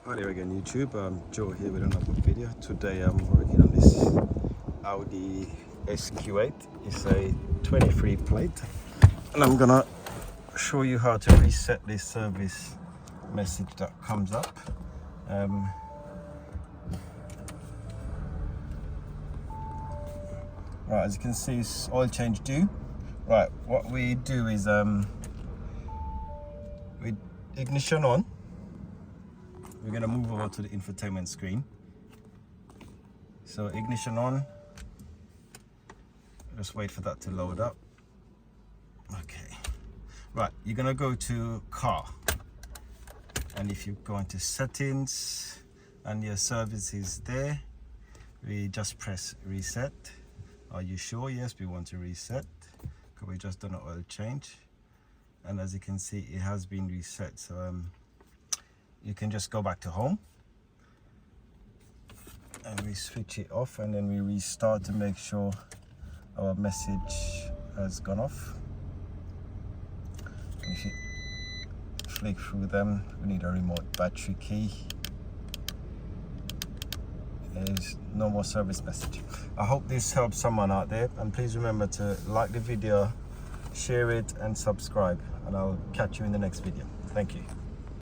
Hi there again, YouTube. Joe here with another video. Today I'm working on this Audi SQ8. It's a 23 plate, and I'm gonna show you how to reset this service message that comes up. Right, as you can see, it's oil change due. Right, what we do is with ignition on, we're gonna move over to the infotainment screen. So ignition on, just wait for that to load up. Okay, right, you're gonna go to car, and if you go into settings and your service is there, we just press reset. Are you sure? Yes, we want to reset because we just done an oil change, and as you can see, it has been reset. So you can just go back to home and we switch it off, and then we restart to make sure our message has gone off. And if you flick through them, we need a remote battery key. There's no more service message. I hope this helps someone out there, and please remember to like the video, share it and subscribe, and I'll catch you in the next video. Thank you.